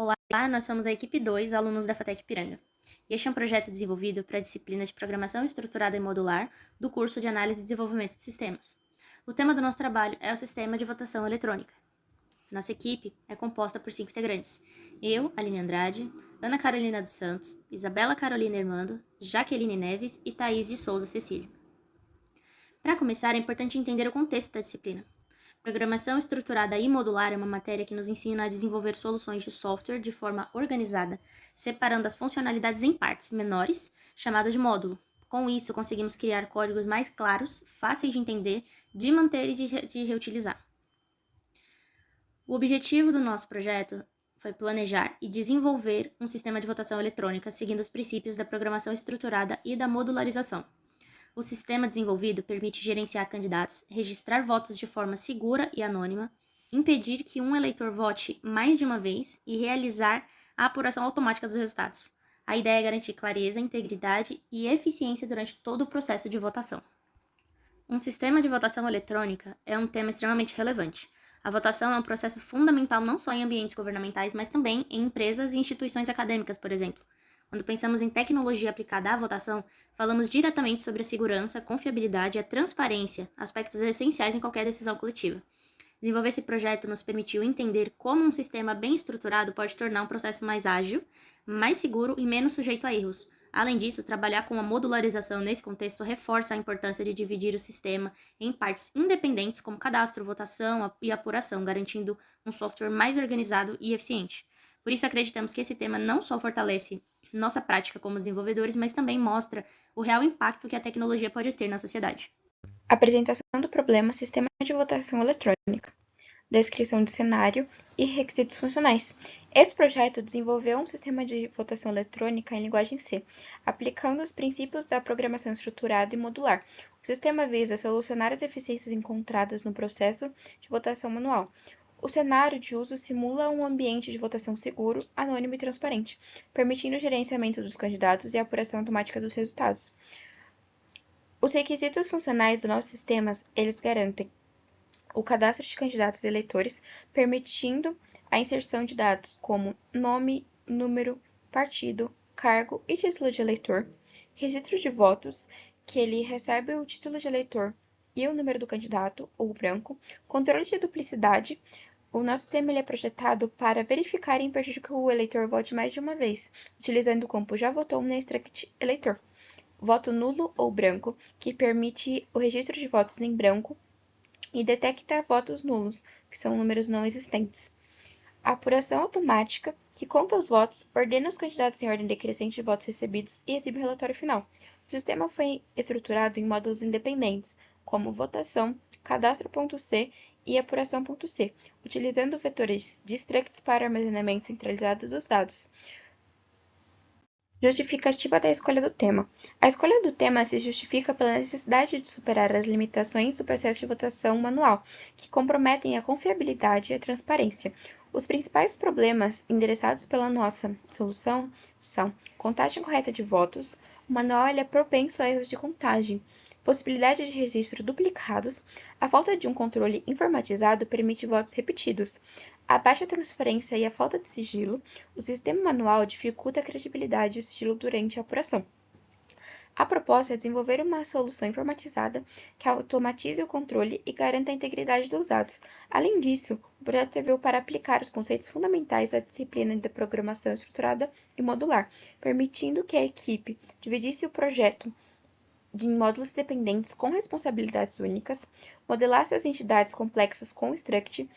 Olá, nós somos a equipe 2, alunos da FATEC Piranga. E este é um projeto desenvolvido para a disciplina de Programação Estruturada e Modular do curso de Análise e Desenvolvimento de Sistemas. O tema do nosso trabalho é o Sistema de Votação Eletrônica. Nossa equipe é composta por 5 integrantes. Eu, Aline Andrade, Ana Carolina dos Santos, Isabela Carolina Hermando, Jaqueline Neves e Thaís de Souza Cecília. Para começar, é importante entender o contexto da disciplina. Programação estruturada e modular é uma matéria que nos ensina a desenvolver soluções de software de forma organizada, separando as funcionalidades em partes menores, chamadas de módulo. Com isso, conseguimos criar códigos mais claros, fáceis de entender, de manter e de reutilizar. O objetivo do nosso projeto foi planejar e desenvolver um sistema de votação eletrônica seguindo os princípios da programação estruturada e da modularização. O sistema desenvolvido permite gerenciar candidatos, registrar votos de forma segura e anônima, impedir que um eleitor vote mais de uma vez e realizar a apuração automática dos resultados. A ideia é garantir clareza, integridade e eficiência durante todo o processo de votação. Um sistema de votação eletrônica é um tema extremamente relevante. A votação é um processo fundamental não só em ambientes governamentais, mas também em empresas e instituições acadêmicas, por exemplo. Quando pensamos em tecnologia aplicada à votação, falamos diretamente sobre a segurança, confiabilidade e a transparência, aspectos essenciais em qualquer decisão coletiva. Desenvolver esse projeto nos permitiu entender como um sistema bem estruturado pode tornar um processo mais ágil, mais seguro e menos sujeito a erros. Além disso, trabalhar com a modularização nesse contexto reforça a importância de dividir o sistema em partes independentes, como cadastro, votação e apuração, garantindo um software mais organizado e eficiente. Por isso, acreditamos que esse tema não só fortalece nossa prática como desenvolvedores, mas também mostra o real impacto que a tecnologia pode ter na sociedade. Apresentação do problema Sistema de Votação Eletrônica, descrição de cenário e requisitos funcionais. Esse projeto desenvolveu um sistema de votação eletrônica em linguagem C, aplicando os princípios da programação estruturada e modular. O sistema visa solucionar as deficiências encontradas no processo de votação manual. O cenário de uso simula um ambiente de votação seguro, anônimo e transparente, permitindo o gerenciamento dos candidatos e a apuração automática dos resultados. Os requisitos funcionais do nosso sistema, eles garantem o cadastro de candidatos e eleitores, permitindo a inserção de dados como nome, número, partido, cargo e título de eleitor, registro de votos, que ele recebe o título de eleitor e o número do candidato, ou branco, controle de duplicidade. O nosso sistema ele é projetado para verificar e impedir que o eleitor vote mais de uma vez, utilizando o campo já votou na extract eleitor. Voto nulo ou branco, que permite o registro de votos em branco e detecta votos nulos, que são números não existentes. A apuração automática, que conta os votos, ordena os candidatos em ordem decrescente de votos recebidos e exibe o relatório final. O sistema foi estruturado em módulos independentes, como votação, cadastro.c e apuração.c, utilizando vetores de structs para armazenamento centralizado dos dados. Justificativa da escolha do tema. A escolha do tema se justifica pela necessidade de superar as limitações do processo de votação manual, que comprometem a confiabilidade e a transparência. Os principais problemas endereçados pela nossa solução são contagem correta de votos, o manual é propenso a erros de contagem, possibilidade de registro duplicados, a falta de um controle informatizado permite votos repetidos, a baixa transparência e a falta de sigilo, o sistema manual dificulta a credibilidade e o sigilo durante a apuração. A proposta é desenvolver uma solução informatizada que automatize o controle e garanta a integridade dos dados. Além disso, o projeto serviu para aplicar os conceitos fundamentais da disciplina de programação estruturada e modular, permitindo que a equipe dividisse o projeto em módulos dependentes com responsabilidades únicas, modelasse as entidades complexas com struct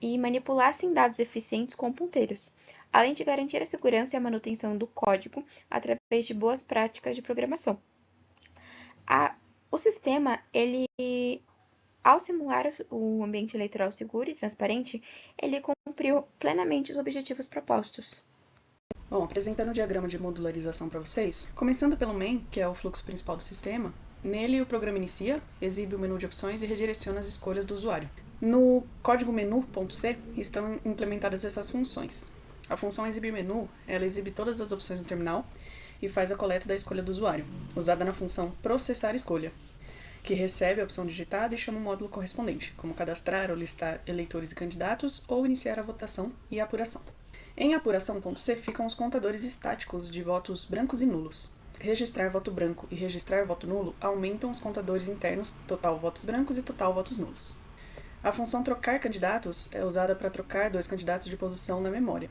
e manipulassem dados eficientes com ponteiros, além de garantir a segurança e a manutenção do código através de boas práticas de programação. O sistema, ao simular o ambiente eleitoral seguro e transparente, ele cumpriu plenamente os objetivos propostos. Bom, apresentando o diagrama de modularização para vocês, começando pelo main, que é o fluxo principal do sistema, nele o programa inicia, exibe o menu de opções e redireciona as escolhas do usuário. No código menu.c estão implementadas essas funções. A função exibir menu, ela exibe todas as opções no terminal e faz a coleta da escolha do usuário, usada na função processar escolha. que recebe a opção digitada e chama o módulo correspondente, como cadastrar ou listar eleitores e candidatos ou iniciar a votação e a apuração. Em apuração.c ficam os contadores estáticos de votos brancos e nulos. Registrar voto branco e registrar voto nulo aumentam os contadores internos total votos brancos e total votos nulos. A função trocar candidatos é usada para trocar dois candidatos de posição na memória.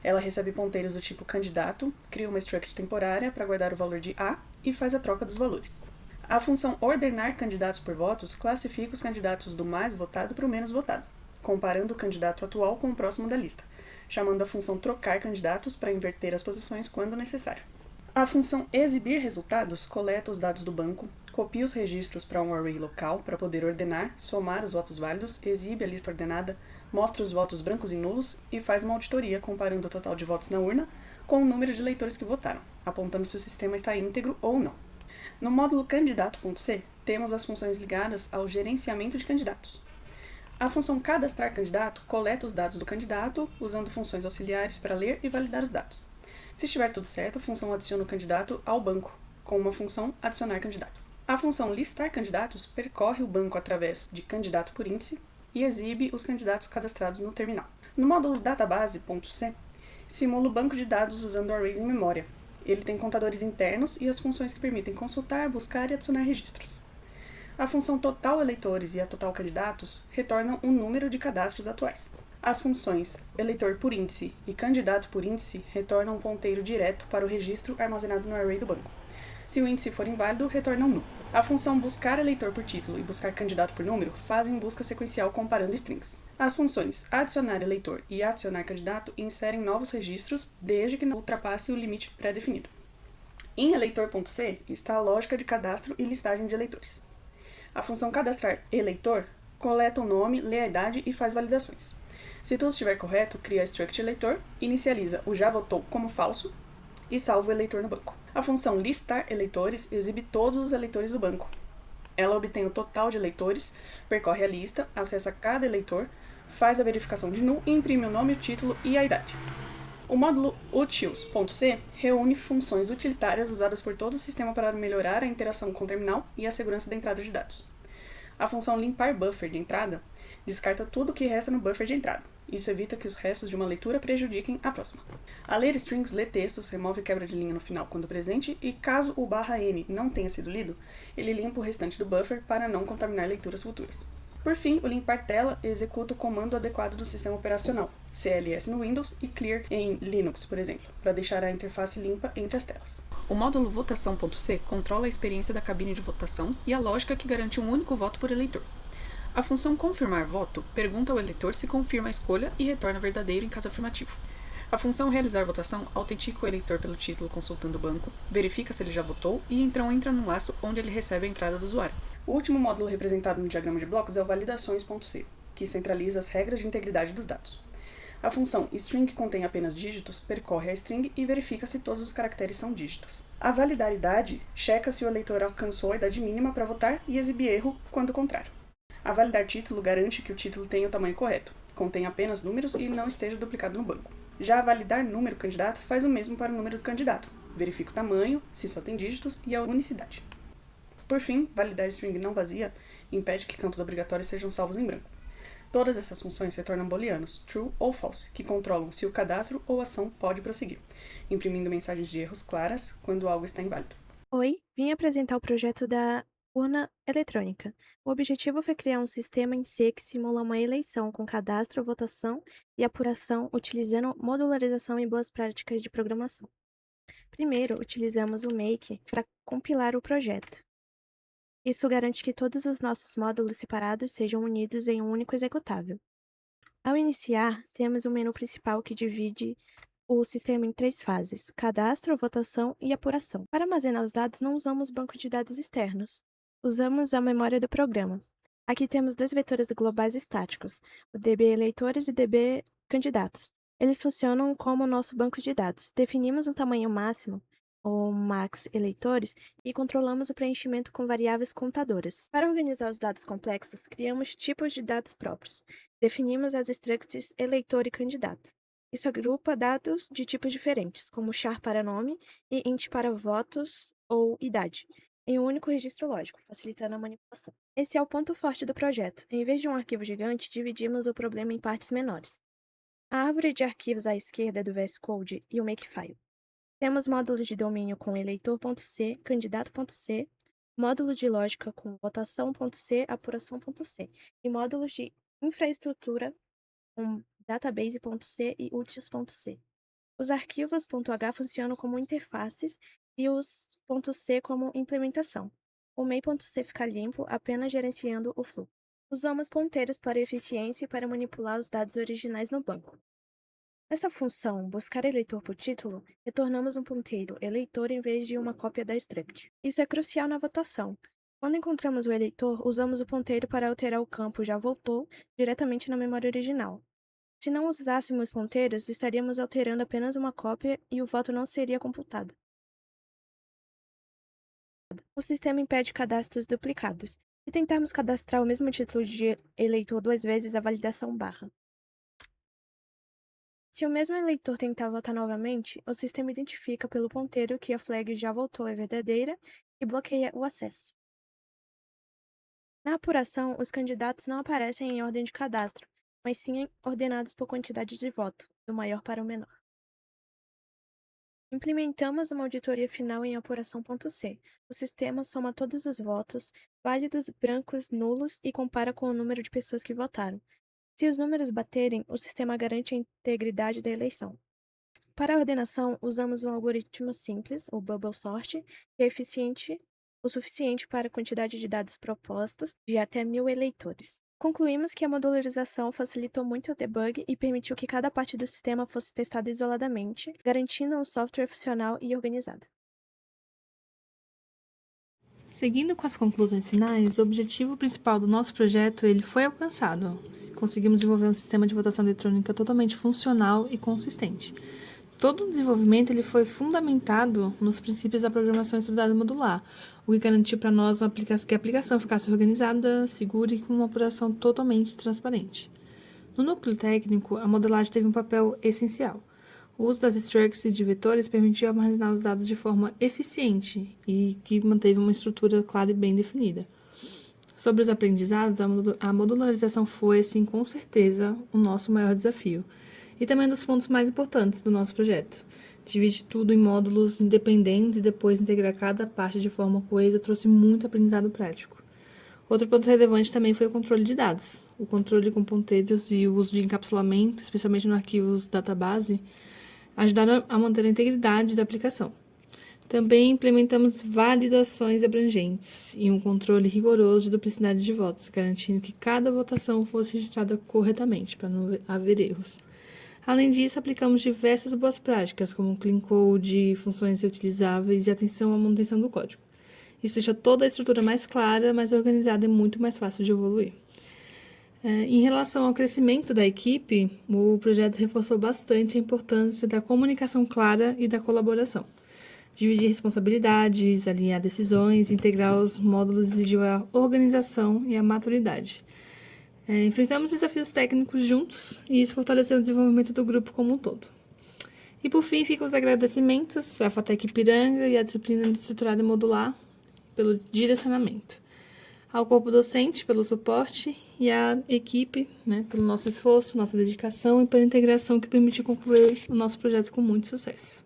Ela recebe ponteiros do tipo candidato, cria uma struct temporária para guardar o valor de A e faz a troca dos valores. A função ordenar candidatos por votos classifica os candidatos do mais votado para o menos votado, comparando o candidato atual com o próximo da lista, chamando a função trocar candidatos para inverter as posições quando necessário. A função exibir resultados coleta os dados do banco, copia os registros para um array local para poder ordenar, somar os votos válidos, exibe a lista ordenada, mostra os votos brancos e nulos e faz uma auditoria comparando o total de votos na urna com o número de eleitores que votaram, apontando se o sistema está íntegro ou não. No módulo candidato.c, temos as funções ligadas ao gerenciamento de candidatos. A função cadastrar candidato coleta os dados do candidato, usando funções auxiliares para ler e validar os dados. Se estiver tudo certo, a função adiciona o candidato ao banco, com uma função adicionar candidato. A função listar candidatos percorre o banco através de candidato por índice e exibe os candidatos cadastrados no terminal. No módulo database.c, simula o banco de dados usando arrays em memória. Ele tem contadores internos e as funções que permitem consultar, buscar e adicionar registros. A função total eleitores e a total candidatos retornam o número de cadastros atuais. As funções eleitor por índice e candidato por índice retornam um ponteiro direto para o registro armazenado no array do banco. Se o índice for inválido, retornam null. A função buscar eleitor por título e buscar candidato por número fazem busca sequencial comparando strings. As funções adicionar eleitor e adicionar candidato inserem novos registros desde que não ultrapasse o limite pré-definido. Em eleitor.c está a lógica de cadastro e listagem de eleitores. A função cadastrar eleitor coleta o nome, lê a idade e faz validações. Se tudo estiver correto, cria a struct eleitor, inicializa o já votou como falso e salva o eleitor no banco. A função listar eleitores exibe todos os eleitores do banco. Ela obtém o total de eleitores, percorre a lista, acessa cada eleitor, faz a verificação de null e imprime o nome, o título e a idade. O módulo utils.c reúne funções utilitárias usadas por todo o sistema para melhorar a interação com o terminal e a segurança da entrada de dados. A função limpar buffer de entrada descarta tudo o que resta no buffer de entrada. Isso evita que os restos de uma leitura prejudiquem a próxima. A ler strings lê textos, remove quebra de linha no final quando presente e, caso o /n não tenha sido lido, ele limpa o restante do buffer para não contaminar leituras futuras. Por fim, o limpar tela executa o comando adequado do sistema operacional, CLS no Windows e clear em Linux, por exemplo, para deixar a interface limpa entre as telas. O módulo votação.c controla a experiência da cabine de votação e a lógica que garante um único voto por eleitor. A função confirmar voto pergunta ao eleitor se confirma a escolha e retorna verdadeiro em caso afirmativo. A função realizar votação autentica o eleitor pelo título consultando o banco, verifica se ele já votou e então entra no laço onde ele recebe a entrada do usuário. O último módulo representado no diagrama de blocos é o validações.c, que centraliza as regras de integridade dos dados. A função string que contém apenas dígitos percorre a string e verifica se todos os caracteres são dígitos. A validar idade checa se o eleitor alcançou a idade mínima para votar e exibe erro quando contrário. A validar título garante que o título tenha o tamanho correto, contém apenas números e não esteja duplicado no banco. Já a validar número candidato faz o mesmo para o número do candidato, verifica o tamanho, se só tem dígitos e a unicidade. Por fim, validar string não vazia impede que campos obrigatórios sejam salvos em branco. Todas essas funções se tornam booleanos, true ou false, que controlam se o cadastro ou ação pode prosseguir, imprimindo mensagens de erros claras quando algo está inválido. Oi, vim apresentar o projeto da urna eletrônica. O objetivo foi criar um sistema em C que simula uma eleição com cadastro, votação e apuração utilizando modularização e boas práticas de programação. Primeiro, utilizamos o Make para compilar o projeto. Isso garante que todos os nossos módulos separados sejam unidos em um único executável. Ao iniciar, temos o menu principal que divide o sistema em 3 fases: cadastro, votação e apuração. Para armazenar os dados, não usamos banco de dados externos. Usamos a memória do programa. Aqui temos 2 vetores globais estáticos, o DB eleitores e DB candidatos. Eles funcionam como nosso banco de dados. Definimos um tamanho máximo, ou max eleitores, e controlamos o preenchimento com variáveis contadoras. Para organizar os dados complexos, criamos tipos de dados próprios. Definimos as structs eleitor e candidato. Isso agrupa dados de tipos diferentes, como char para nome e int para votos ou idade. em um único registro lógico, facilitando a manipulação. Esse é o ponto forte do projeto. Em vez de um arquivo gigante, dividimos o problema em partes menores. A árvore de arquivos à esquerda é do VS Code e o Makefile. Temos módulos de domínio com eleitor.c, candidato.c, módulo de lógica com votação.c, apuração.c e módulos de infraestrutura com database.c e utils.c. Os arquivos .h funcionam como interfaces e os .c como implementação. O main.c fica limpo, apenas gerenciando o fluxo. Usamos ponteiros para eficiência e para manipular os dados originais no banco. Nessa função, buscar eleitor por título, retornamos um ponteiro eleitor em vez de uma cópia da struct. Isso é crucial na votação. Quando encontramos o eleitor, usamos o ponteiro para alterar o campo já votou diretamente na memória original. Se não usássemos ponteiros, estaríamos alterando apenas uma cópia e o voto não seria computado. O sistema impede cadastros duplicados. Se tentarmos cadastrar o mesmo título de eleitor 2 vezes, a validação barra. Se o mesmo eleitor tentar votar novamente, o sistema identifica pelo ponteiro que a flag já votou é verdadeira e bloqueia o acesso. Na apuração, os candidatos não aparecem em ordem de cadastro, mas sim ordenados por quantidade de voto, do maior para o menor. Implementamos uma auditoria final em apuração.c. O sistema soma todos os votos, válidos, brancos, nulos e compara com o número de pessoas que votaram. Se os números baterem, o sistema garante a integridade da eleição. Para a ordenação, usamos um algoritmo simples, o Bubble Sort, que é o suficiente para a quantidade de dados propostos de até 1000 eleitores. Concluímos que a modularização facilitou muito o debug e permitiu que cada parte do sistema fosse testada isoladamente, garantindo um software funcional e organizado. Seguindo com as conclusões finais, o objetivo principal do nosso projeto foi alcançado. Conseguimos desenvolver um sistema de votação eletrônica totalmente funcional e consistente. Todo o desenvolvimento foi fundamentado nos princípios da programação estruturada modular, o que garantiu para nós que a aplicação ficasse organizada, segura e com uma apuração totalmente transparente. No núcleo técnico, a modelagem teve um papel essencial. O uso das structs e de vetores permitiu armazenar os dados de forma eficiente e que manteve uma estrutura clara e bem definida. Sobre os aprendizados, a modularização foi, assim, com certeza, o nosso maior desafio e também um dos pontos mais importantes do nosso projeto. Dividir tudo em módulos independentes e depois integrar cada parte de forma coesa trouxe muito aprendizado prático. Outro ponto relevante também foi o controle de dados. O controle com ponteiros e o uso de encapsulamento, especialmente nos arquivos database, ajudaram a manter a integridade da aplicação. Também implementamos validações abrangentes e um controle rigoroso de duplicidade de votos, garantindo que cada votação fosse registrada corretamente, para não haver erros. Além disso, aplicamos diversas boas práticas, como clean code, funções reutilizáveis e atenção à manutenção do código. Isso deixou toda a estrutura mais clara, mais organizada e muito mais fácil de evoluir. Em relação ao crescimento da equipe, o projeto reforçou bastante a importância da comunicação clara e da colaboração. Dividir responsabilidades, alinhar decisões, integrar os módulos exigiu a organização e a maturidade. Enfrentamos desafios técnicos juntos e isso fortaleceu o desenvolvimento do grupo como um todo. E por fim, ficam os agradecimentos à FATEC Ipiranga e à disciplina de estruturada e modular pelo direcionamento, ao corpo docente pelo suporte e à equipe, pelo nosso esforço, nossa dedicação e pela integração que permitiu concluir o nosso projeto com muito sucesso.